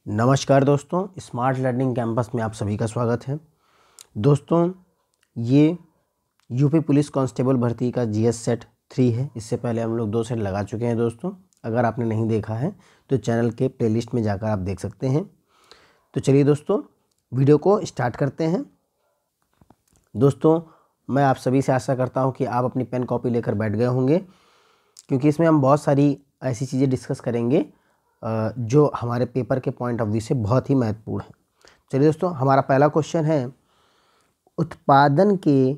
नमस्कार दोस्तों, smart learning campus में आप सभी का स्वागत है। दोस्तों, ये यूपी पुलिस कांस्टेबल भर्ती का जीएस सेट 3 है। इससे पहले हम लोग 2 सेट लगा चुके हैं। दोस्तों, अगर आपने नहीं देखा है तो चैनल के प्लेलिस्ट में जाकर आप देख सकते हैं। तो चलिए दोस्तों, वीडियो को स्टार्ट करते हैं। दोस्तों, मैं आप सभी से आशा करता हूँ कि आप अपनी पेन कॉपी लेकर बैठ गए होंगे, क्योंकि इसमें हम बहुत सारी ऐसी चीज़ें डिस्कस करेंगे जो हमारे पेपर के पॉइंट ऑफ व्यू से बहुत ही महत्वपूर्ण है। चलिए दोस्तों, हमारा पहला क्वेश्चन है, उत्पादन के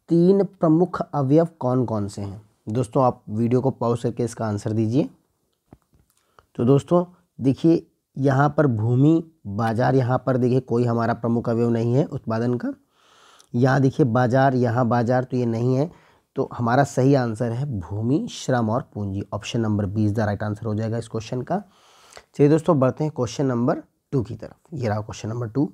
3 प्रमुख अवयव कौन कौन से हैं। दोस्तों, आप वीडियो को पॉज करके इसका आंसर दीजिए। तो दोस्तों देखिए, यहाँ पर भूमि, बाजार, यहाँ पर देखिए कोई हमारा प्रमुख अवयव नहीं है उत्पादन का। यहाँ देखिए बाजार, यहाँ बाजार, तो ये नहीं है। तो हमारा सही आंसर है भूमि, श्रम और पूंजी। Option number 20 the right answer हो जाएगा इस क्वेश्चन का। चलिए दोस्तों, बढ़ते हैं क्वेश्चन नंबर 2 की तरफ। ये रहा क्वेश्चन नंबर 2।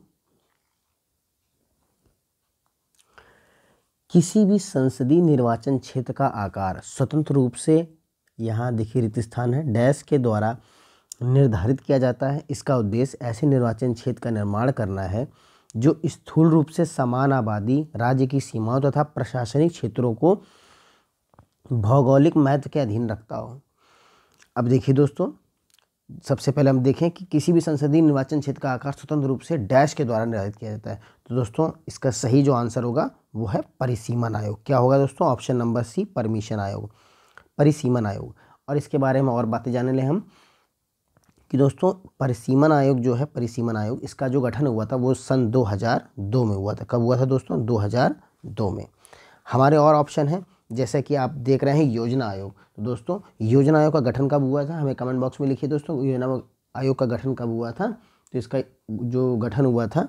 किसी भी संसदीय निर्वाचन क्षेत्र का आकार स्वतंत्र रूप से, यहाँ देखिए रिक्त स्थान है, डैश के द्वारा निर्धारित किया जाता है। इसका उद्देश्य ऐसे निर्वाचन क्षेत्र का निर्माण करना है जो स्थूल रूप से समान आबादी, राज्य की सीमाओं तथा प्रशासनिक क्षेत्रों को भौगोलिक महत्व के अधीन रखता हो। अब देखिए दोस्तों, सबसे पहले हम देखें कि किसी भी संसदीय निर्वाचन क्षेत्र का आकार स्वतंत्र रूप से डैश के द्वारा निर्धारित किया जाता है। तो दोस्तों, इसका सही जो आंसर होगा वो है परिसीमन आयोग। क्या होगा दोस्तों? ऑप्शन नंबर सी, परमिशन आयोग, परिसीमन आयोग। और इसके बारे में और बातें जाने लें हम कि दोस्तों, परिसीमन आयोग जो है, परिसीमन आयोग, इसका जो गठन हुआ था वो सन 2002 में हुआ था। कब हुआ था दोस्तों? 2002 में। हमारे और ऑप्शन है, जैसे कि आप देख रहे हैं योजना आयोग। तो दोस्तों, योजना आयोग का गठन कब हुआ था? हमें कमेंट बॉक्स में लिखिए दोस्तों, योजना आयोग का गठन कब हुआ था। तो इसका जो गठन हुआ था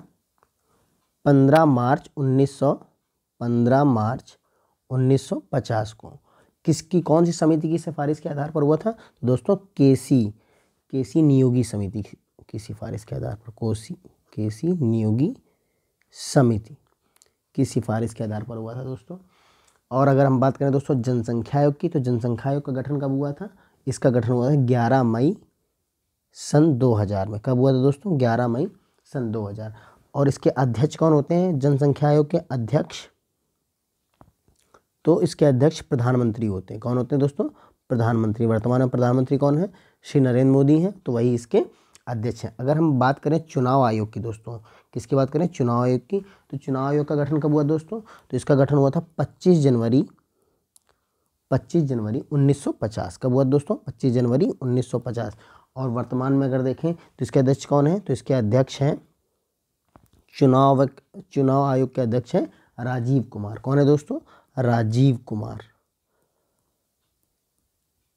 15 मार्च 1950 को। किसकी, कौन सी समिति की सिफारिश के आधार पर हुआ था? तो दोस्तों, केसी नियोगी समिति की सिफारिश के आधार पर, केसी नियोगी समिति की सिफारिश के आधार पर हुआ था दोस्तों। और अगर हम बात करें दोस्तों जनसंख्या आयोग की, तो जनसंख्या आयोग का गठन कब हुआ था? इसका गठन हुआ था 11 मई सन 2000 में। कब हुआ था दोस्तों? 11 मई सन 2000। और इसके अध्यक्ष कौन होते हैं जनसंख्या आयोग के अध्यक्ष? तो इसके अध्यक्ष प्रधानमंत्री होते हैं। कौन होते हैं दोस्तों? प्रधानमंत्री। वर्तमान में प्रधानमंत्री कौन है? श्री नरेंद्र मोदी हैं, तो वही इसके अध्यक्ष हैं। अगर हम बात करें चुनाव आयोग की दोस्तों, किसकी बात करें? चुनाव आयोग की। तो चुनाव आयोग का गठन कब हुआ दोस्तों? तो इसका गठन हुआ था 25 जनवरी 1950। कब हुआ दोस्तों? 25 जनवरी 1950। और वर्तमान में अगर देखें तो इसके अध्यक्ष कौन है? तो इसके अध्यक्ष हैं, चुनाव आयोग के अध्यक्ष हैं राजीव कुमार। कौन है दोस्तों? राजीव कुमार।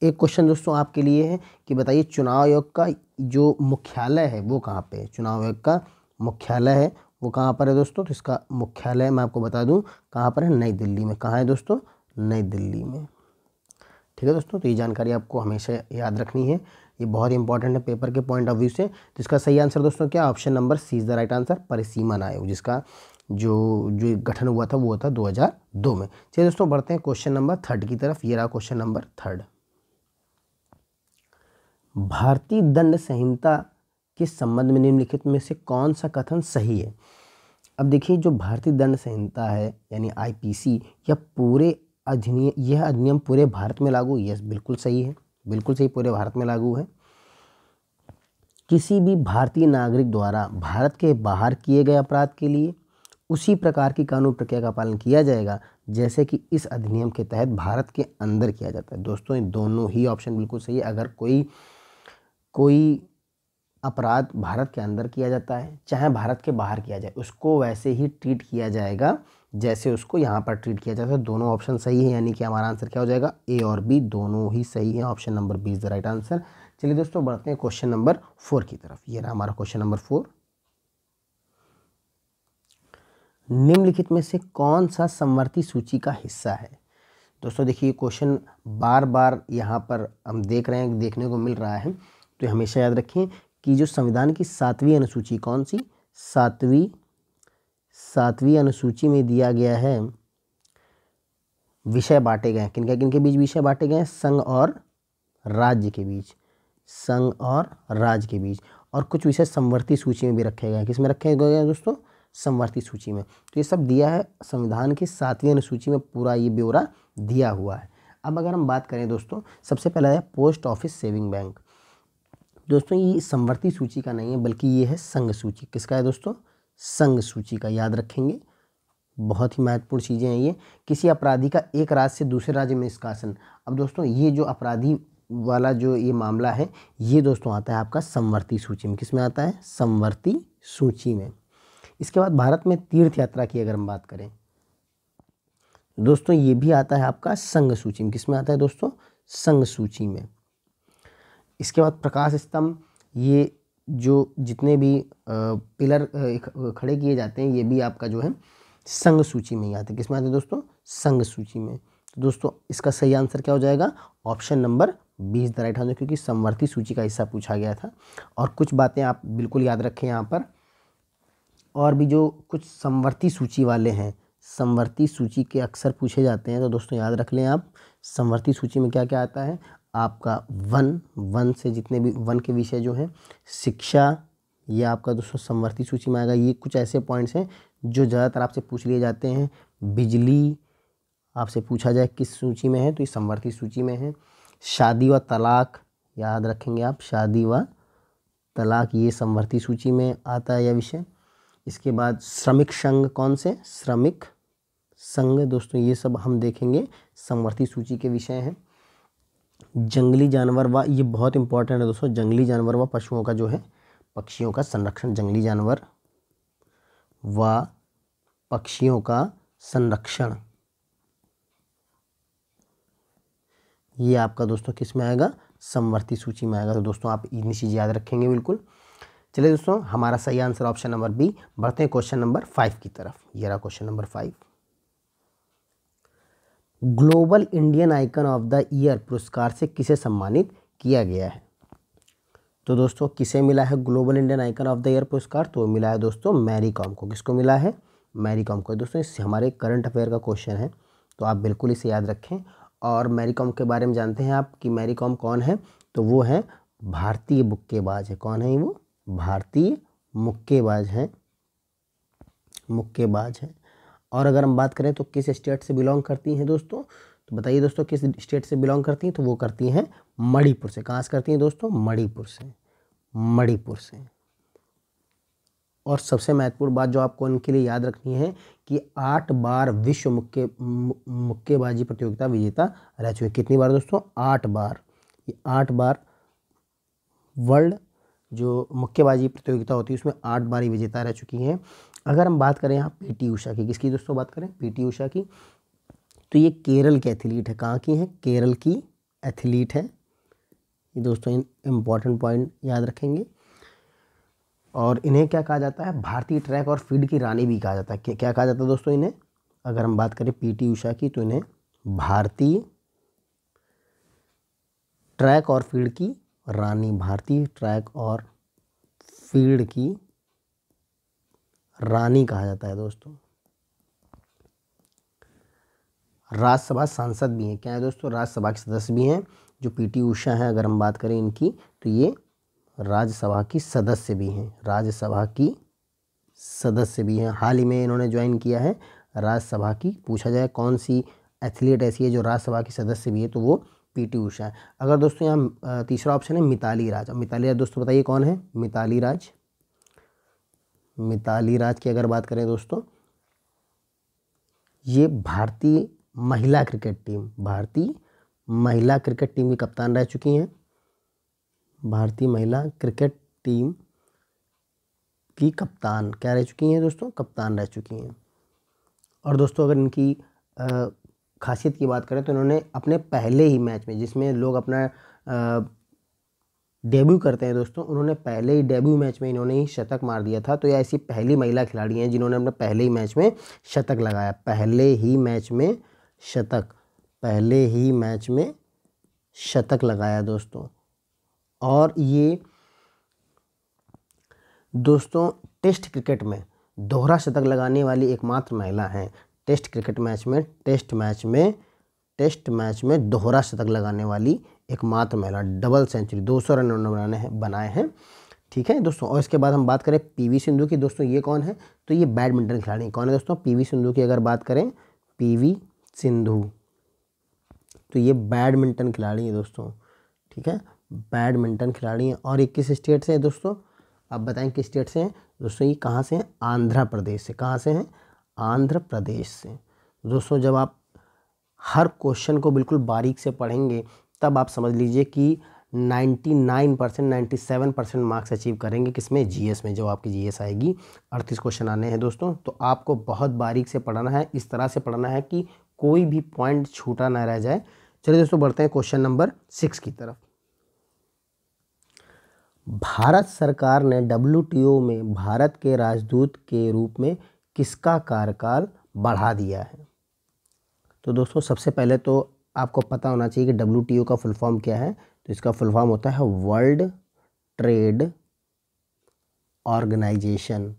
एक क्वेश्चन दोस्तों आपके लिए है कि बताइए, चुनाव आयोग का जो मुख्यालय है वो कहाँ पे है? चुनाव आयोग का मुख्यालय है वो कहाँ पर है दोस्तों? तो इसका मुख्यालय मैं आपको बता दूं कहाँ पर है, नई दिल्ली में। कहाँ है दोस्तों? नई दिल्ली में। ठीक है दोस्तों, तो ये जानकारी आपको हमेशा याद रखनी है, ये बहुत इंपॉर्टेंट है पेपर के पॉइंट ऑफ व्यू से। तो इसका सही आंसर दोस्तों क्या? Option number C is the right answer, परिसीमन आयोग, जिसका जो गठन हुआ था वो हुआ था 2002 में। चलिए दोस्तों, बढ़ते हैं क्वेश्चन नंबर 3 की तरफ। ये रहा क्वेश्चन नंबर 3। भारतीय दंड संहिता के संबंध में निम्नलिखित में से कौन सा कथन सही है? अब देखिए, जो भारतीय दंड संहिता है यानी आईपीसी, यह अधिनियम पूरे भारत में लागू? यस, बिल्कुल सही है, बिल्कुल सही, पूरे भारत में लागू है। किसी भी भारतीय नागरिक द्वारा भारत के बाहर किए गए अपराध के लिए उसी प्रकार की कानून प्रक्रिया का पालन किया जाएगा जैसे कि इस अधिनियम के तहत भारत के अंदर किया जाता है। दोस्तों, ये दोनों ही ऑप्शन बिल्कुल सही है। अगर कोई अपराध भारत के अंदर किया जाता है, चाहे भारत के बाहर किया जाए, उसको वैसे ही ट्रीट किया जाएगा जैसे उसको यहाँ पर ट्रीट किया जाता है। दोनों ऑप्शन सही है, यानी कि हमारा आंसर क्या हो जाएगा? ए और बी दोनों ही सही है। Option number 20 the right answer. चलिए दोस्तों, बढ़ते हैं क्वेश्चन नंबर 4 की तरफ। ये रहा हमारा क्वेश्चन नंबर 4। निम्नलिखित में से कौन सा समवर्ती सूची का हिस्सा है? दोस्तों देखिए, क्वेश्चन बार बार यहाँ पर हम देख रहे हैं, देखने को मिल रहा है, तो हमेशा याद रखें कि जो संविधान की 7वीं अनुसूची, कौन सी? 7वीं अनुसूची में दिया गया है, विषय बांटे गए हैं। किनके बीच विषय बांटे गए हैं? संघ और राज्य के बीच। संघ और राज्य के बीच। और कुछ विषय समवर्ती सूची में भी रखे गए हैं। किस में रखे गए हैं दोस्तों? समवर्ती सूची में। तो ये सब दिया है संविधान की 7वीं अनुसूची में, पूरा ये ब्यौरा दिया हुआ है। अब अगर हम बात करें दोस्तों, सबसे पहला है पोस्ट ऑफिस सेविंग बैंक। दोस्तों ये समवर्ती सूची का नहीं है, बल्कि ये है संघ सूची। किसका है दोस्तों? संघ सूची का, याद रखेंगे, बहुत ही महत्वपूर्ण चीज़ें हैं ये। किसी अपराधी का एक राज्य से दूसरे राज्य में निष्कासन। अब दोस्तों ये जो अपराधी वाला जो ये मामला है, ये दोस्तों आता है आपका समवर्ती सूची में। किस में आता है? समवर्ती सूची में। इसके बाद भारत में तीर्थ यात्रा की अगर हम बात करें दोस्तों, ये भी आता है आपका संघ सूची में। किस में आता है दोस्तों? संघ सूची में। इसके बाद प्रकाश स्तंभ, ये जो जितने भी पिलर खड़े किए जाते हैं, ये भी आपका जो है संघ सूची में ही आते हैं। किस में आते हैं दोस्तों? संघ सूची में। तो दोस्तों इसका सही आंसर क्या हो जाएगा? Option number 20 the right answer, क्योंकि समवर्ती सूची का हिस्सा पूछा गया था। और कुछ बातें आप बिल्कुल याद रखें यहाँ पर, और भी जो कुछ समवर्ती सूची वाले हैं, समवर्ती सूची के अक्सर पूछे जाते हैं, तो दोस्तों याद रख लें आप। समवर्ती सूची में क्या क्या आता है आपका? वन से जितने भी वन के विषय जो हैं, शिक्षा, ये आपका दोस्तों समवर्ती सूची में आएगा। ये कुछ ऐसे पॉइंट्स हैं जो ज़्यादातर आपसे पूछ लिए जाते हैं। बिजली आपसे पूछा जाए किस सूची में है, तो ये समवर्ती सूची में है। शादी व तलाक, याद रखेंगे आप, शादी व तलाक, ये समवर्ती सूची में आता है यह विषय। इसके बाद श्रमिक संघ, कौन से? श्रमिक संघ दोस्तों, ये सब हम देखेंगे, समवर्ती सूची के विषय हैं। जंगली जानवर व, ये बहुत इंपॉर्टेंट है दोस्तों, जंगली जानवर व पशुओं का जो है, पक्षियों का संरक्षण, जंगली जानवर व पक्षियों का संरक्षण, ये आपका दोस्तों किस में आएगा? समवर्ती सूची में आएगा। तो दोस्तों आप इतनी चीज़ याद रखेंगे बिल्कुल। चलिए दोस्तों, हमारा सही आंसर ऑप्शन नंबर बी। बढ़ते हैं क्वेश्चन नंबर 5 की तरफ। ये रहा question number 5। Global Indian icon of the year पुरस्कार से किसे सम्मानित किया गया है? तो दोस्तों किसे मिला है global Indian icon of the year पुरस्कार? तो मिला है दोस्तों मैरी कॉम को। किसको मिला है? मैरी कॉम को। दोस्तों इससे हमारे करंट अफेयर का क्वेश्चन है, तो आप बिल्कुल इसे याद रखें। और मैरी कॉम के बारे में जानते हैं आप कि मैरी कॉम कौन है? तो वो है भारतीय मुक्केबाज है। कौन है वो? भारतीय मुक्केबाज हैं, मुक्केबाज हैं। और अगर हम बात करें तो किस स्टेट से बिलोंग करती हैं दोस्तों? तो बताइए दोस्तों किस स्टेट से बिलोंग करती हैं? तो वो करती हैं मणिपुर से। कहाँ से करती हैं दोस्तों? मणिपुर से, मणिपुर से। और सबसे महत्वपूर्ण बात जो आपको इनके लिए याद रखनी है कि 8 बार विश्व मुक्केबाजी प्रतियोगिता विजेता रह चुके। कितनी बार दोस्तों? 8 बार। ये 8 बार वर्ल्ड जो मुक्केबाजी प्रतियोगिता होती है उसमें 8 बार ही विजेता रह चुकी हैं। अगर हम बात करें यहाँ पीटी उषा की, किसकी दोस्तों बात करें? पीटी उषा की। तो ये केरल के एथलीट है। कहाँ की है? केरल की एथलीट है। ये दोस्तों इम्पॉर्टेंट पॉइंट याद रखेंगे। और इन्हें क्या कहा जाता है? भारतीय ट्रैक और फील्ड की रानी भी कहा जाता है। क्या कहा जाता है दोस्तों इन्हें? अगर हम बात करें पीटी उषा की, तो इन्हें भारतीय ट्रैक और फील्ड की रानी, भारतीय ट्रैक और फील्ड की रानी कहा जाता है दोस्तों। राज्यसभा सांसद भी हैं। क्या है दोस्तों? राज्यसभा के सदस्य भी हैं जो पीटी उषा हैं। अगर हम बात करें इनकी, तो ये राज्यसभा की सदस्य भी हैं, राज्यसभा की सदस्य भी हैं। हाल ही में इन्होंने ज्वाइन किया है राज्यसभा की। पूछा जाए कौन सी एथलीट ऐसी है जो राज्यसभा की सदस्य भी है, तो वो पीटी उषा है। अगर दोस्तों यहाँ तीसरा ऑप्शन है मिताली राज। अब मिताली राज दोस्तों बताइए कौन है? मिताली राज। मिताली राज की अगर बात करें दोस्तों, ये भारतीय महिला क्रिकेट टीम, भारतीय महिला क्रिकेट टीम की कप्तान रह चुकी हैं। भारतीय महिला क्रिकेट टीम की कप्तान क्या रह चुकी हैं दोस्तों? कप्तान रह चुकी हैं। और दोस्तों अगर इनकी खासियत की बात करें तो इन्होंने अपने पहले ही मैच में, जिसमें लोग अपना डेब्यू करते हैं दोस्तों, उन्होंने पहले ही डेब्यू मैच में इन्होंने ही शतक मार दिया था। तो ये ऐसी पहली महिला खिलाड़ी हैं जिन्होंने अपने पहले ही मैच में शतक लगाया। पहले ही मैच में शतक, पहले ही मैच में शतक लगाया दोस्तों। और ये दोस्तों टेस्ट क्रिकेट में दोहरा शतक लगाने वाली एकमात्र महिला हैं। टेस्ट क्रिकेट मैच में, टेस्ट मैच में दोहरा शतक लगाने वाली एकमात्र महिला, डबल सेंचुरी, 200 रन उन्होंने बनाए हैं। ठीक है दोस्तों। और इसके बाद हम बात करें पीवी सिंधु की। दोस्तों ये कौन है? तो ये बैडमिंटन खिलाड़ी कौन है दोस्तों? पीवी सिंधु की अगर बात करें, पीवी सिंधु, तो ये बैडमिंटन खिलाड़ी है दोस्तों। ठीक है, बैडमिंटन खिलाड़ी हैं। और ये किस स्टेट से है दोस्तों? आप बताएं किस स्टेट से हैं दोस्तों? ये कहाँ से हैं? आंध्र प्रदेश से। कहाँ से हैं? आंध्र प्रदेश से। दोस्तों जब आप हर क्वेश्चन को बिल्कुल बारीक से पढ़ेंगे तब आप समझ लीजिए कि 99% 97% मार्क्स अचीव करेंगे किसमें? जीएस में। जब आपकी जीएस आएगी, 38 क्वेश्चन आने हैं दोस्तों, तो आपको बहुत बारीक से पढ़ना है, इस तरह से पढ़ना है कि कोई भी पॉइंट छूटा ना रह जाए। चलिए दोस्तों बढ़ते हैं क्वेश्चन नंबर 6 की तरफ। भारत सरकार ने WTO में भारत के राजदूत के रूप में किसका कार्यकाल बढ़ा दिया है? तो दोस्तों सबसे पहले तो आपको पता होना चाहिए कि WTO का फुल फॉर्म क्या है। तो इसका फुल फॉर्म होता है वर्ल्ड ट्रेड ऑर्गेनाइजेशन।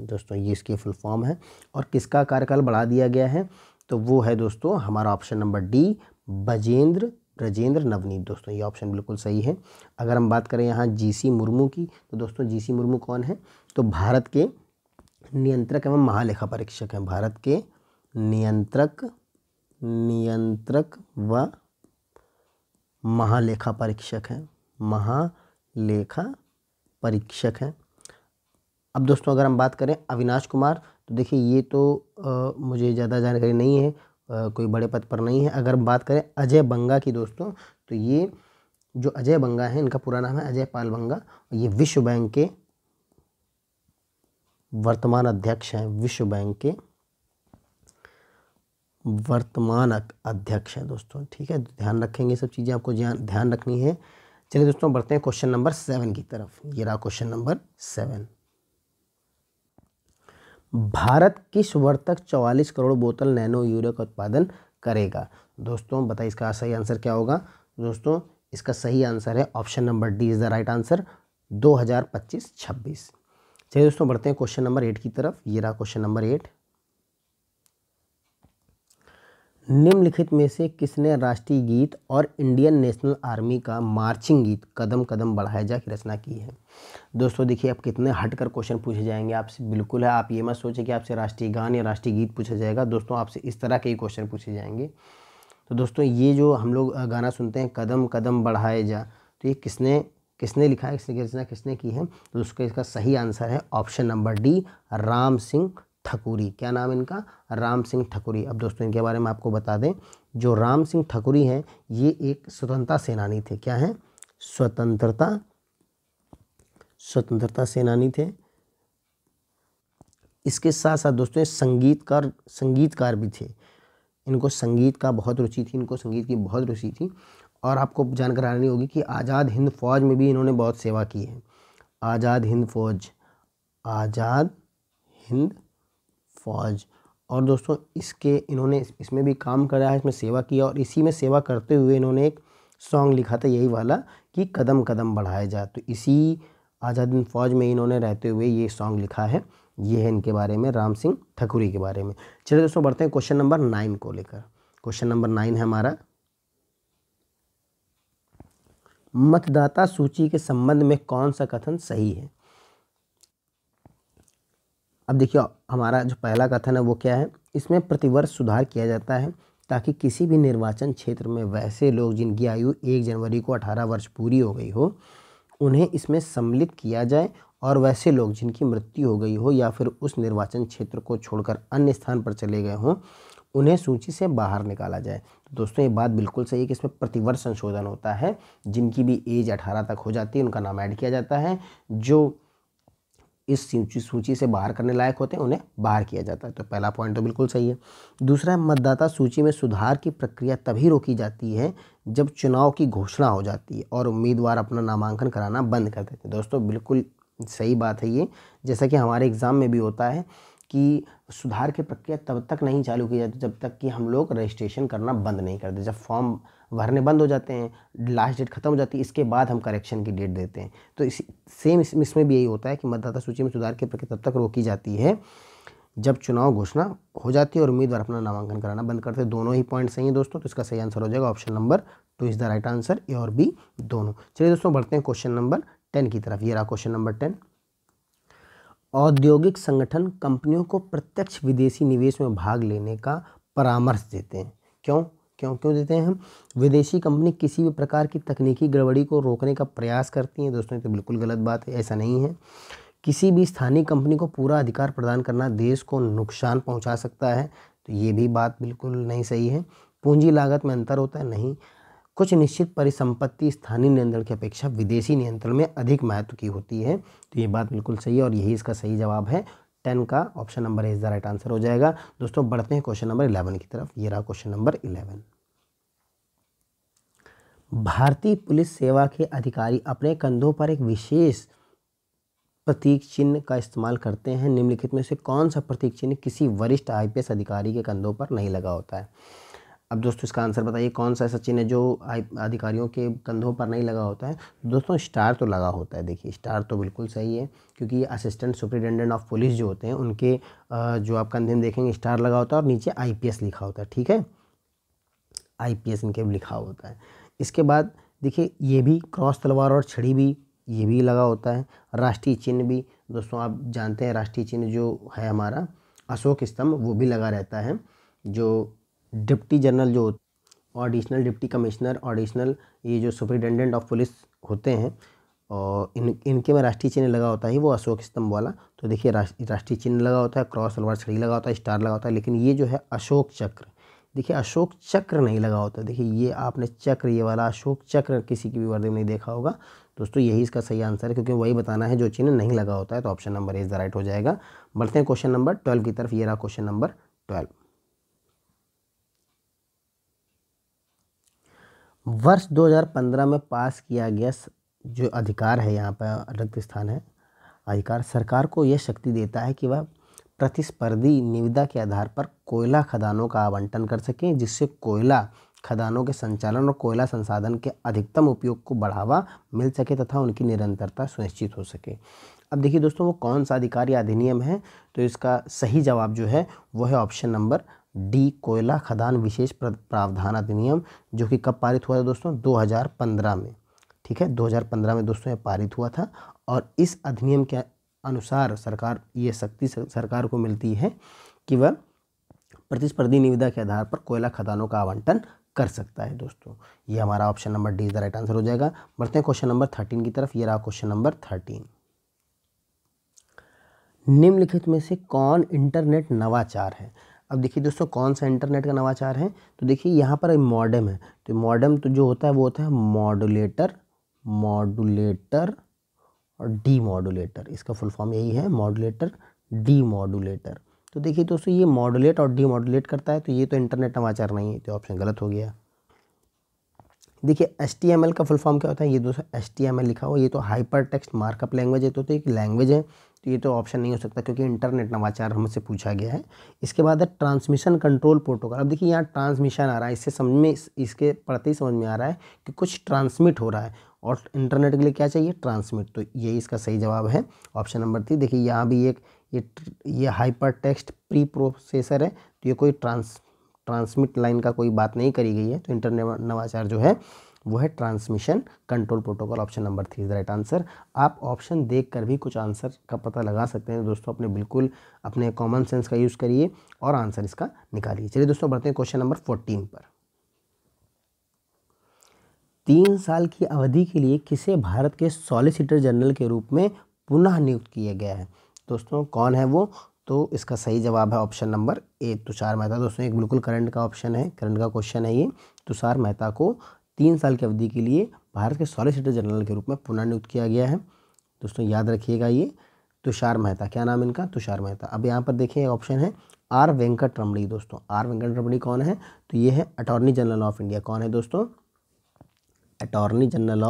दोस्तों ये इसकी फुल फॉर्म है। और किसका कार्यकाल बढ़ा दिया गया है? तो वो है दोस्तों हमारा option number D, Brajendra Navneet. दोस्तों ये ऑप्शन बिल्कुल सही है। अगर हम बात करें यहाँ जीसी मुर्मू की, तो दोस्तों जीसी मुर्मू कौन है? तो भारत के नियंत्रक एवं महालेखा परीक्षक हैं। भारत के नियंत्रक व महालेखा परीक्षक हैं। अब दोस्तों अगर हम बात करें अविनाश कुमार, तो देखिए ये तो मुझे ज़्यादा जानकारी नहीं है, कोई बड़े पद पर नहीं है। अगर हम बात करें अजय बंगा की दोस्तों, तो ये जो अजय बंगा है, इनका पूरा नाम है अजय पाल बंगा। ये विश्व बैंक के वर्तमान अध्यक्ष हैं। विश्व बैंक के वर्तमान अध्यक्ष हैं दोस्तों। ठीक है, ध्यान रखेंगे, सब चीज़ें आपको ध्यान रखनी है। चलिए दोस्तों बढ़ते हैं क्वेश्चन नंबर 7 की तरफ। ये रहा क्वेश्चन नंबर 7। भारत किस वर्ष तक 44 करोड़ बोतल नैनो यूरिया का उत्पादन करेगा? दोस्तों बताइए इसका सही आंसर क्या होगा? दोस्तों इसका सही आंसर है option number D is the right answer, 2025-26। चलिए दोस्तों बढ़ते हैं क्वेश्चन नंबर 8 की तरफ। ये रहा क्वेश्चन नंबर 8। निम्नलिखित में से किसने राष्ट्रीय गीत और इंडियन नेशनल आर्मी का मार्चिंग गीत कदम कदम बढ़ाया जा की रचना की है? दोस्तों देखिए अब कितने हटकर क्वेश्चन पूछे जाएंगे आपसे। बिल्कुल है, आप ये मत सोचें कि आपसे राष्ट्रीय गान या राष्ट्रीय गीत पूछा जाएगा। दोस्तों आपसे इस तरह के ही क्वेश्चन पूछे जाएंगे। तो दोस्तों ये जो हम लोग गाना सुनते हैं कदम कदम बढ़ाए जा, तो ये किसने लिखा है, इसकी रचना किसने की है? तो उसका इसका सही आंसर है option number D, Ram Singh Thakuri. क्या नाम है इनका? राम सिंह ठकुरी। अब दोस्तों इनके बारे में आपको बता दें, जो राम सिंह ठकुरी हैं ये एक स्वतंत्रता सेनानी थे। क्या हैं? स्वतंत्रता सेनानी थे। इसके साथ साथ दोस्तों ये संगीतकार भी थे। इनको संगीत का बहुत रुचि थी, इनको संगीत की बहुत रुचि थी। और आपको जानकारी होगी कि आज़ाद हिंद फौज में भी इन्होंने बहुत सेवा की है। आज़ाद हिंद फौज। और दोस्तों इन्होंने इसमें भी काम करा है, इसमें सेवा किया। और इसी में सेवा करते हुए इन्होंने एक सॉन्ग लिखा था यही वाला कि कदम कदम बढ़ाए जा। तो इसी आज़ाद हिंद फौज में इन्होंने रहते हुए ये सॉन्ग लिखा है। ये है इनके बारे में, राम सिंह ठकुरी के बारे में। चलिए दोस्तों बढ़ते हैं क्वेश्चन नंबर 9 को लेकर। क्वेश्चन नंबर 9 है हमारा, मतदाता सूची के संबंध में कौन सा कथन सही है? अब देखिए हमारा जो पहला कथन है वो क्या है? इसमें प्रतिवर्ष सुधार किया जाता है ताकि किसी भी निर्वाचन क्षेत्र में वैसे लोग जिनकी आयु 1 जनवरी को 18 वर्ष पूरी हो गई हो उन्हें इसमें सम्मिलित किया जाए, और वैसे लोग जिनकी मृत्यु हो गई हो या फिर उस निर्वाचन क्षेत्र को छोड़कर अन्य स्थान पर चले गए हों उन्हें सूची से बाहर निकाला जाए। तो दोस्तों ये बात बिल्कुल सही है कि इसमें प्रतिवर्ष संशोधन होता है। जिनकी भी एज 18 तक हो जाती है उनका नाम ऐड किया जाता है, जो इस सूची से बाहर करने लायक होते हैं उन्हें बाहर किया जाता है। तो पहला पॉइंट तो बिल्कुल सही है। दूसरा, मतदाता सूची में सुधार की प्रक्रिया तभी रोकी जाती है जब चुनाव की घोषणा हो जाती है और उम्मीदवार अपना नामांकन कराना बंद कर देते हैं। दोस्तों बिल्कुल सही बात है ये। जैसा कि हमारे एग्ज़ाम में भी होता है कि सुधार की प्रक्रिया तब तक नहीं चालू की जाती जब तक कि हम लोग रजिस्ट्रेशन करना बंद नहीं कर देते। जब फॉर्म भरने बंद हो जाते हैं, लास्ट डेट खत्म हो जाती है, इसके बाद हम करेक्शन की डेट देते हैं। तो इसमें भी यही होता है कि मतदाता सूची में सुधार की प्रक्रिया तब तक रोकी जाती है जब चुनाव घोषणा हो जाती है और उम्मीदवार अपना नामांकन कराना बंद करते हैं। दोनों ही पॉइंट सही हैं दोस्तों, तो इसका सही आंसर हो जाएगा option number 2 is the right answer, A और बी दोनों। चलिए दोस्तों बढ़ते हैं क्वेश्चन नंबर 10 की तरफ। ये रहा क्वेश्चन नंबर 10। औद्योगिक संगठन कंपनियों को प्रत्यक्ष विदेशी निवेश में भाग लेने का परामर्श देते हैं। क्यों क्यों क्यों देते हैं हम? विदेशी कंपनी किसी भी प्रकार की तकनीकी गड़बड़ी को रोकने का प्रयास करती हैं। दोस्तों ये तो बिल्कुल गलत बात है, ऐसा नहीं है। किसी भी स्थानीय कंपनी को पूरा अधिकार प्रदान करना देश को नुकसान पहुंचा सकता है, तो ये भी बात बिल्कुल नहीं सही है। पूंजी लागत में अंतर होता है, नहीं। कुछ निश्चित परिसंपत्ति स्थानीय नियंत्रण की अपेक्षा विदेशी नियंत्रण में अधिक महत्व की होती है, तो ये बात बिल्कुल सही है और यही इसका सही जवाब है। 10 का option number is the right answer हो जाएगा। दोस्तों बढ़ते हैं क्वेश्चन नंबर 11 की तरफ। ये रहा क्वेश्चन नंबर 11। भारतीय पुलिस सेवा के अधिकारी अपने कंधों पर एक विशेष प्रतीक चिन्ह का इस्तेमाल करते हैं। निम्नलिखित में से कौन सा प्रतीक चिन्ह किसी वरिष्ठ IPS अधिकारी के कंधों पर नहीं लगा होता है? अब दोस्तों इसका आंसर बताइए, कौन सा ऐसा चिन्ह है जो अधिकारियों के कंधों पर नहीं लगा होता है? दोस्तों स्टार तो लगा होता है। देखिए स्टार तो बिल्कुल सही है, क्योंकि ये असिस्टेंट सुपरिटेंडेंट ऑफ पुलिस जो होते हैं उनके जो आप कंधे में देखेंगे स्टार लगा होता है और नीचे IPS लिखा होता है। ठीक है, IPS इनके लिखा होता है। इसके बाद देखिए ये भी क्रॉस तलवार और छड़ी भी ये भी लगा होता है। राष्ट्रीय चिन्ह भी दोस्तों आप जानते हैं, राष्ट्रीय चिन्ह जो है हमारा अशोक स्तंभ वो भी लगा रहता है। जो डिप्टी जनरल जो एडिशनल डिप्टी कमिश्नर एडिशनल ये जो सुपरिटेंडेंट ऑफ पुलिस होते हैं और इनके में राष्ट्रीय चिन्ह लगा होता है वो अशोक स्तंभ वाला। तो देखिए राष्ट्रीय चिन्ह लगा होता है, क्रॉस तलवार छड़ी लगा होता है, स्टार लगा होता है, लेकिन ये जो है अशोक चक्र, देखिए अशोक चक्र नहीं लगा होता। देखिए ये आपने चक्र ये वाला अशोक चक्र किसी की भी वर्दी में नहीं देखा होगा दोस्तों, यही इसका सही आंसर है, क्योंकि वही बताना है जो चिन्ह नहीं लगा होता है। तो option number is the right हो जाएगा। बढ़ते हैं क्वेश्चन नंबर 12 की तरफ। ये रहा क्वेश्चन नंबर 12। वर्ष 2015 में पास किया गया जो अधिकार है, यहाँ पर रिक्त स्थान है, अधिकार सरकार को यह शक्ति देता है कि वह प्रतिस्पर्धी निविदा के आधार पर कोयला खदानों का आवंटन कर सकें, जिससे कोयला खदानों के संचालन और कोयला संसाधन के अधिकतम उपयोग को बढ़ावा मिल सके तथा उनकी निरंतरता सुनिश्चित हो सके। अब देखिए दोस्तों वो कौन सा अधिकार या अधिनियम है? तो इसका सही जवाब जो है वो है ऑप्शन नंबर डी, कोयला खदान विशेष प्रावधान अधिनियम, जो कि कब पारित हुआ था दोस्तों? 2015 में। ठीक है, 2015 में दोस्तों ये पारित हुआ था और इस अधिनियम के अनुसार सरकार ये शक्ति सरकार को मिलती है कि वह प्रतिस्पर्धी निविदा के आधार पर कोयला खदानों का आवंटन कर सकता है। दोस्तों ये हमारा option number D is the right answer हो जाएगा। बढ़ते हैं क्वेश्चन नंबर 13 की तरफ। ये रहा क्वेश्चन नंबर 13। निम्नलिखित में से कौन इंटरनेट नवाचार है? अब देखिए दोस्तों कौन सा इंटरनेट का नवाचार है? तो देखिए यहाँ पर मॉडेम है, तो मॉडेम तो जो होता है वो होता है मॉड्यूलेटर और डीमॉड्यूलेटर। इसका फुल फॉर्म यही है, मॉड्यूलेटर डीमॉड्यूलेटर। तो देखिए दोस्तों ये मॉड्यूलेट और डीमॉड्यूलेट करता है, तो ये तो इंटरनेट नवाचार नहीं है, तो ऑप्शन गलत हो गया। देखिए HTML का फुल फॉर्म क्या होता है? ये दोस्तों HTML लिखा हुआ, ये तो हाइपर टेक्स्ट मार्कअप लैंग्वेज है, तो एक लैंग्वेज है, तो ये तो ऑप्शन नहीं हो सकता क्योंकि इंटरनेट नवाचार हमसे पूछा गया है। इसके बाद है ट्रांसमिशन कंट्रोल प्रोटोकॉल। अब देखिए यहाँ ट्रांसमिशन आ रहा है, इससे समझ में इसके पढ़ते ही समझ में आ रहा है कि कुछ ट्रांसमिट हो रहा है और इंटरनेट के लिए क्या चाहिए? ट्रांसमिट। तो यही इसका सही जवाब है ऑप्शन नंबर 3। देखिए यहाँ भी एक ये हाइपर टेक्स्ट प्री प्रोसेसर है, तो ये कोई ट्रांसमिट लाइन का कोई बात नहीं करी गई है। तो इंटरनेट नवाचार जो है वो है transmission control protocol. Option number 3 is the right answer. आप ऑप्शन देखकर भी कुछ आंसर का पता लगा सकते हैं दोस्तों, अपने बिल्कुल अपने कॉमन सेंस का यूज़ करिए और आंसर इसका निकालिए। चलिए दोस्तों बढ़ते हैं क्वेश्चन नंबर 14 पर। 3 साल की अवधि के लिए किसे भारत के सॉलिसिटर जनरल के रूप में पुनः नियुक्त किया गया है? दोस्तों कौन है वो? तो इसका सही जवाब है option number A, Tushar Mehta. दोस्तों एक बिल्कुल करंट का ऑप्शन है, करंट का क्वेश्चन है ये। तुषार मेहता को 3 साल की अवधि के लिए भारत के सॉलिसिटर जनरल के रूप में पुनः नियुक्त किया गया है। दोस्तों याद रखिएगा ये तुषार मेहता, क्या नाम इनका? तुषार मेहता। अब यहाँ पर देखिए ऑप्शन है आर वेंकट रमणी। दोस्तों आर वेंकट रमणी कौन है? तो ये है अटॉर्नी जनरल ऑफ इंडिया। कौन है दोस्तों? Attorney general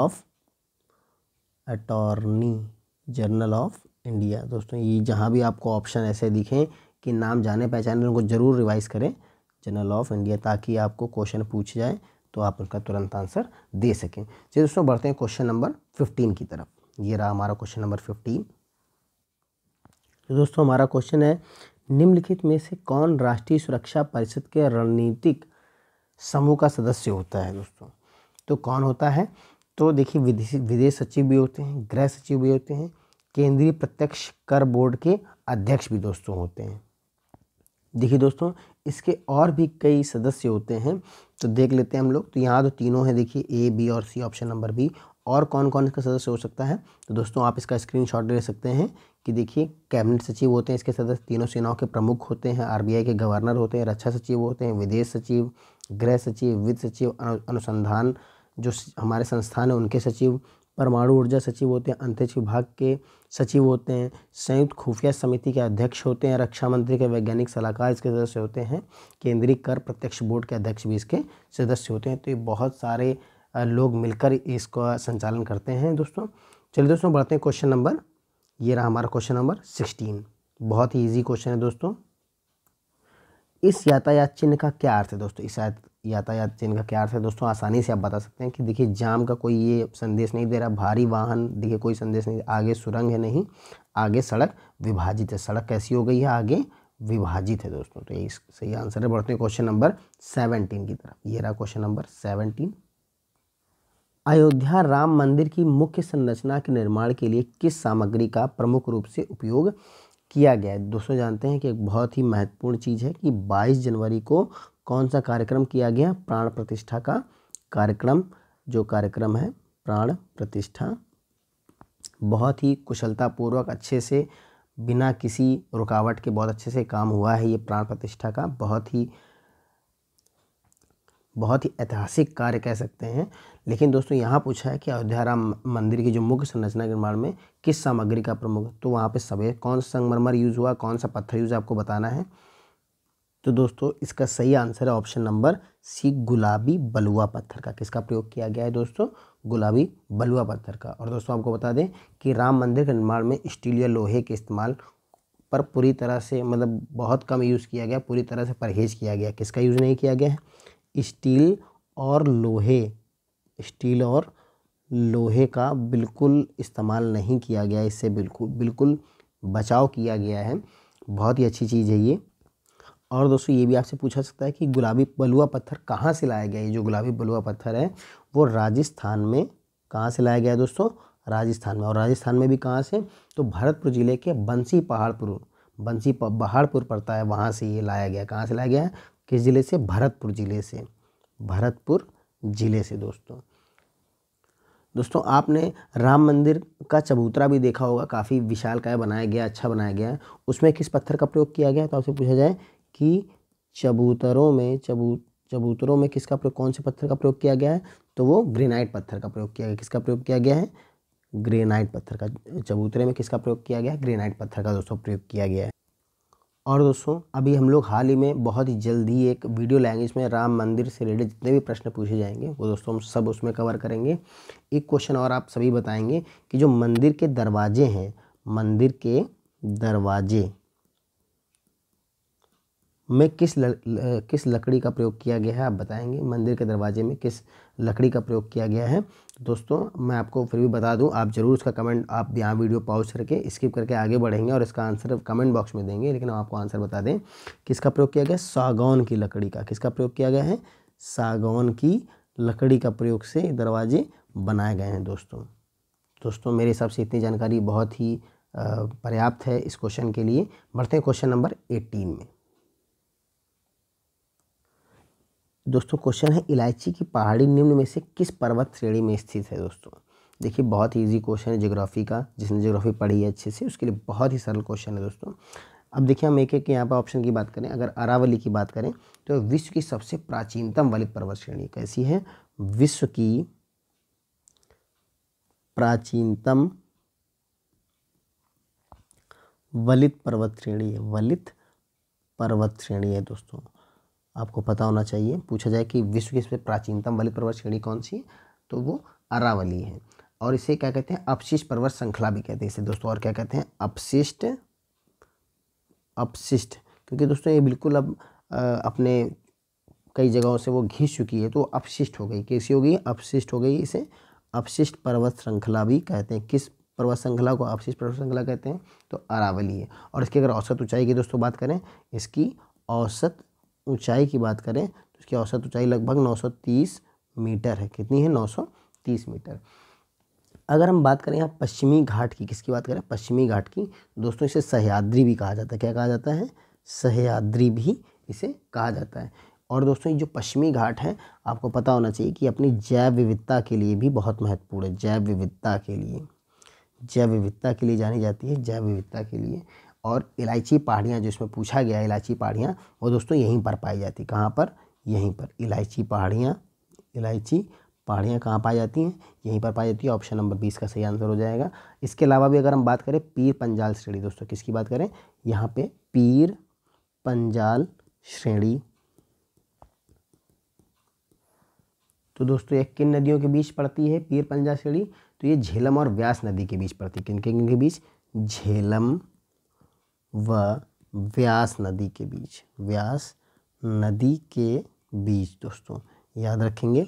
of India. दोस्तों ये जहाँ भी आपको ऑप्शन ऐसे दिखें कि नाम जाने पहचाने उनको ज़रूर रिवाइज करें, जनरल ऑफ इंडिया, ताकि आपको क्वेश्चन पूछ जाए तो आप उसका तुरंत आंसर दे सकें। चलिए दोस्तों बढ़ते हैं क्वेश्चन नंबर 15 की तरफ। ये रहा हमारा क्वेश्चन नंबर 15। तो दोस्तों हमारा क्वेश्चन है निम्नलिखित में से कौन राष्ट्रीय सुरक्षा परिषद के रणनीतिक समूह का सदस्य होता है दोस्तों? तो कौन होता है? तो देखिए विदेश सचिव भी होते हैं, गृह सचिव भी होते हैं, केंद्रीय प्रत्यक्ष कर बोर्ड के अध्यक्ष भी दोस्तों होते हैं। देखिए दोस्तों, इसके और भी कई सदस्य होते हैं, तो देख लेते हैं हम लोग। तो यहाँ तो तीनों हैं, देखिए ए, बी और सी, ऑप्शन नंबर बी। और कौन कौन इसका सदस्य हो सकता है? तो दोस्तों आप इसका स्क्रीनशॉट ले सकते हैं कि देखिए कैबिनेट सचिव होते हैं इसके सदस्य, तीनों सेनाओं के प्रमुख होते हैं, आरबीआई के गवर्नर होते हैं, रक्षा सचिव होते हैं, विदेश सचिव, गृह सचिव, वित्त सचिव, अनुसंधान जो हमारे संस्थान है उनके सचिव, परमाणु ऊर्जा सचिव होते हैं, अंतरिक्ष विभाग के सचिव होते हैं, संयुक्त खुफिया समिति के अध्यक्ष होते हैं, रक्षा मंत्री के वैज्ञानिक सलाहकार इसके सदस्य होते हैं, केंद्रीय कर प्रत्यक्ष बोर्ड के अध्यक्ष भी इसके सदस्य होते हैं। तो ये बहुत सारे लोग मिलकर इसका संचालन करते हैं दोस्तों। चलिए दोस्तों बढ़ते हैं क्वेश्चन नंबर, ये रहा हमारा क्वेश्चन नंबर 16। बहुत ही ईजी क्वेश्चन है दोस्तों। इस यातायात चिन्ह का क्या अर्थ है दोस्तों? इस यातायात चिन्ह का क्या अर्थ है दोस्तों? आसानी से आप बता सकते हैं कि देखिए जाम का कोई ये संदेश नहीं दे रहा, भारी वाहन देखिए कोई संदेश नहीं, आगे सुरंग है नहीं, आगे सड़क विभाजित है। सड़क कैसी हो गई है? आगे विभाजित है दोस्तों। तो ये सही आंसर है। बढ़ते हैं क्वेश्चन नंबर 17 की तरफ। ये रहा क्वेश्चन नंबर 17। अयोध्या राम मंदिर की मुख्य संरचना के निर्माण के लिए किस सामग्री का प्रमुख रूप से उपयोग किया गया है? दोस्तों जानते हैं कि एक बहुत ही महत्वपूर्ण चीज़ है कि 22 जनवरी को कौन सा कार्यक्रम किया गया? प्राण प्रतिष्ठा का कार्यक्रम। जो कार्यक्रम है प्राण प्रतिष्ठा, बहुत ही कुशलतापूर्वक अच्छे से बिना किसी रुकावट के बहुत अच्छे से काम हुआ है। ये प्राण प्रतिष्ठा का बहुत ही ऐतिहासिक कार्य कह सकते हैं। लेकिन दोस्तों यहाँ पूछा है कि अयोध्या राम मंदिर की जो मुख्य संरचना के निर्माण में किस सामग्री का प्रमुख, तो वहाँ पे सभी कौन सा संगमरमर यूज़ हुआ, कौन सा पत्थर यूज़ आपको बताना है। तो दोस्तों इसका सही आंसर है ऑप्शन नंबर सी, गुलाबी बलुआ पत्थर का। किसका प्रयोग किया गया है दोस्तों? गुलाबी बलुआ पत्थर का। और दोस्तों आपको बता दें कि राम मंदिर के निर्माण में स्टील या लोहे के इस्तेमाल पर पूरी तरह से मतलब बहुत कम यूज़ किया गया, पूरी तरह से परहेज़ किया गया। किसका यूज़ नहीं किया गया है? स्टील और लोहे का बिल्कुल इस्तेमाल नहीं किया गया, इससे बिल्कुल बचाव किया गया है। बहुत ही अच्छी चीज़ है ये। और दोस्तों ये भी आपसे पूछा सकता है कि गुलाबी बलुआ पत्थर कहाँ से लाया गया है? ये जो गुलाबी बलुआ पत्थर है वो राजस्थान में कहाँ से लाया गया है दोस्तों? राजस्थान में। और राजस्थान में भी कहाँ से? तो भरतपुर जिले के बंसी पहाड़पुर पड़ता है, वहाँ से ये लाया गया। कहाँ से लाया गया है? किस ज़िले से? भरतपुर ज़िले से दोस्तों आपने राम मंदिर का चबूतरा भी देखा होगा, काफ़ी विशालकाय बनाया गया, अच्छा बनाया गया है। उसमें किस पत्थर का प्रयोग किया गया है? तो आपसे पूछा जाए कि चबूतरों में किसका प्रयोग, कौन से पत्थर का प्रयोग किया गया है? तो वो ग्रेनाइट पत्थर का प्रयोग किया गया। किसका प्रयोग किया गया है? ग्रेनाइट पत्थर का। चबूतरे में किसका प्रयोग किया गया है? ग्रेनाइट पत्थर का दोस्तों प्रयोग किया गया है। और दोस्तों अभी हम लोग हाल ही में बहुत ही जल्दी एक वीडियो लैंग्वेज में राम मंदिर से रिलेटेड जितने भी प्रश्न पूछे जाएंगे वो दोस्तों हम सब उसमें कवर करेंगे। एक क्वेश्चन और आप सभी बताएंगे कि जो मंदिर के दरवाजे हैं, मंदिर के दरवाजे में किस लकड़ी का प्रयोग किया गया है? आप बताएंगे मंदिर के दरवाजे में किस लकड़ी का प्रयोग किया गया है। दोस्तों मैं आपको फिर भी बता दूं, आप ज़रूर उसका कमेंट, आप यहाँ वीडियो पॉज करके स्किप करके आगे बढ़ेंगे और इसका आंसर कमेंट बॉक्स में देंगे, लेकिन हम आपको आंसर बता दें किसका प्रयोग किया गया? सागौन की लकड़ी का। किसका प्रयोग किया गया है? सागौन की लकड़ी का प्रयोग से दरवाजे बनाए गए हैं दोस्तों मेरे हिसाब से इतनी जानकारी बहुत ही पर्याप्त है इस क्वेश्चन के लिए। बढ़ते हैं क्वेश्चन नंबर 18 में। दोस्तों क्वेश्चन है, इलायची की पहाड़ी निम्न में से किस पर्वत श्रेणी में स्थित है? दोस्तों देखिए बहुत ही इजी क्वेश्चन है ज्योग्राफी का, जिसने ज्योग्राफी पढ़ी है अच्छे से उसके लिए बहुत ही सरल क्वेश्चन है दोस्तों। अब देखिए हम एक यहाँ पर ऑप्शन की बात करें, अगर अरावली की बात करें तो विश्व की सबसे प्राचीनतम वलित पर्वत श्रेणी कैसी है? विश्व की प्राचीनतम वलित पर्वत श्रेणी है दोस्तों। आपको पता होना चाहिए, पूछा जाए कि विश्व की सबसे प्राचीनतम वलित पर्वत श्रेणी कौन सी है? तो वो अरावली है। और इसे क्या कहते हैं? अपशिष्ट पर्वत श्रृंखला भी कहते हैं इसे दोस्तों। और क्या कहते हैं? अपशिष्ट, क्योंकि दोस्तों ये बिल्कुल अब अपने कई जगहों से वो घिस चुकी है तो अपशिष्ट हो गई। कैसी हो गई? अपशिष्ट हो गई। इसे अपशिष्ट पर्वत श्रृंखला भी कहते हैं। किस पर्वत श्रृंखला को अवशिष्ट पर्वत श्रृंखला कहते हैं, तो अरावली है। और इसकी अगर औसत ऊंचाई की दोस्तों बात करें, इसकी औसत ऊंचाई की बात करें तो इसकी औसत ऊंचाई लगभग 930 मीटर है। कितनी है? 930 मीटर। अगर हम बात करें यहाँ पश्चिमी घाट की, किसकी बात करें? पश्चिमी घाट की। दोस्तों इसे सह्याद्री भी कहा जाता है। क्या कहा जाता है? सह्याद्री भी इसे कहा जाता है। और दोस्तों ये जो पश्चिमी घाट है, आपको पता होना चाहिए कि अपनी जैव विविधता के लिए भी बहुत महत्वपूर्ण है। जैव विविधता के लिए जानी जाती है, जैव विविधता के लिए। और इलायची पहाड़ियाँ जो इसमें पूछा गया है, इलायची पहाड़ियाँ, वो दोस्तों यहीं पर पाई जाती। कहाँ पर? यहीं पर। इलायची पहाड़ियाँ कहाँ पाई जाती हैं? यहीं पर पाई जाती है। ऑप्शन नंबर 20 का सही आंसर हो जाएगा। इसके अलावा भी अगर हम बात करें पीर पंजाल श्रेणी, दोस्तों किसकी बात करें? यहाँ पे पीर पंजाल श्रेणी, तो दोस्तों ये किन नदियों के बीच पड़ती है पीर पंजाल श्रेणी? तो ये झेलम और व्यास नदी के बीच पड़ती है। किन के बीच? झेलम व व्यास नदी के बीच, व्यास नदी के बीच दोस्तों याद रखेंगे।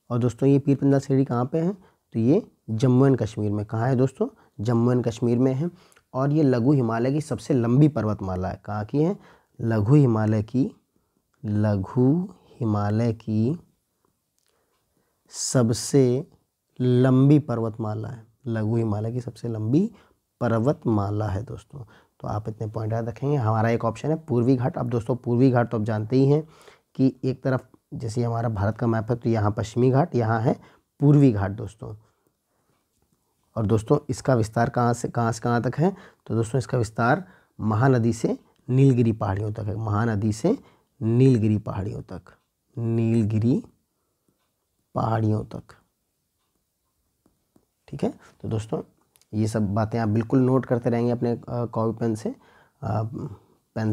और दोस्तों ये पीर पंजाल श्रेणी कहाँ पे है? तो ये जम्मू एंड कश्मीर में। कहाँ है दोस्तों? जम्मू एंड कश्मीर में है। और ये लघु हिमालय की सबसे लंबी पर्वतमाला है। कहाँ की है? लघु हिमालय की सबसे लंबी पर्वतमाला है। लघु हिमालय की सबसे लंबी पर्वतमाला है दोस्तों। तो आप इतने पॉइंट याद रखेंगे। हमारा एक ऑप्शन है पूर्वी घाट। अब दोस्तों पूर्वी घाट तो आप जानते ही हैं कि एक तरफ जैसे हमारा भारत का मैप है, तो यहाँ पश्चिमी घाट, यहाँ है पूर्वी घाट दोस्तों। और दोस्तों इसका विस्तार कहाँ से कहाँ तक है? तो दोस्तों इसका विस्तार महानदी से नीलगिरी पहाड़ियों तक है। महानदी से नीलगिरी पहाड़ियों तक, ठीक है। तो दोस्तों ये सब बातें आप बिल्कुल नोट करते रहेंगे अपने कॉपी पेन से,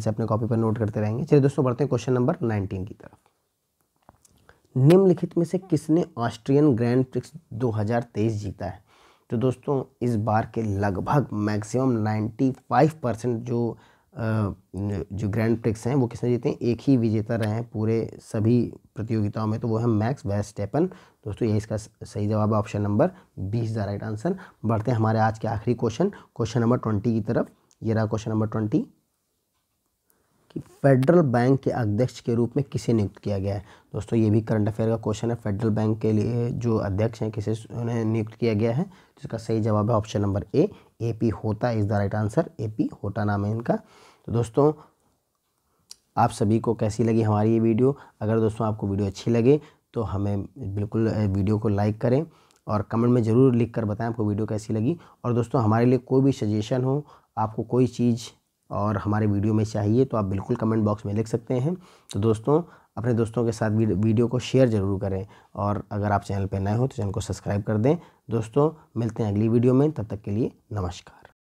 अपने कॉपी पर नोट करते रहेंगे। चलिए दोस्तों बढ़ते हैं क्वेश्चन नंबर 19 की तरफ। निम्नलिखित में से किसने ऑस्ट्रियन ग्रैंड प्रिक्स 2023 जीता है? तो दोस्तों इस बार के लगभग मैक्सिमम 95% जो ग्रैंड प्रिक्स हैं वो किसने जीते हैं? एक ही विजेता रहे हैं पूरे सभी प्रतियोगिताओं में, तो वो है मैक्स वर्स्टैपेन। दोस्तों ये इसका सही जवाब है option number 20 the right answer. बढ़ते हैं हमारे आज के आखिरी क्वेश्चन नंबर 20 की तरफ। ये रहा क्वेश्चन नंबर 20 कि फेडरल बैंक के अध्यक्ष के रूप में किसे नियुक्त किया गया है? दोस्तों ये भी करंट अफेयर का क्वेश्चन है। फेडरल बैंक के लिए जो अध्यक्ष हैं किसे उन्हें नियुक्त किया गया है? जिसका सही जवाब है ऑप्शन नंबर ए, AP होता is the right answer. AP होता नाम है इनका। तो दोस्तों आप सभी को कैसी लगी हमारी ये वीडियो? अगर दोस्तों आपको वीडियो अच्छी लगे तो हमें बिल्कुल वीडियो को लाइक करें और कमेंट में ज़रूर लिख कर बताएं आपको वीडियो कैसी लगी। और दोस्तों हमारे लिए कोई भी सजेशन हो, आपको कोई चीज़ और हमारे वीडियो में चाहिए तो आप बिल्कुल कमेंट बॉक्स में लिख सकते हैं। तो दोस्तों अपने दोस्तों के साथ वीडियो को शेयर ज़रूर करें और अगर आप चैनल पर नए हो तो चैनल को सब्सक्राइब कर दें। दोस्तों मिलते हैं अगली वीडियो में, तब तक के लिए नमस्कार।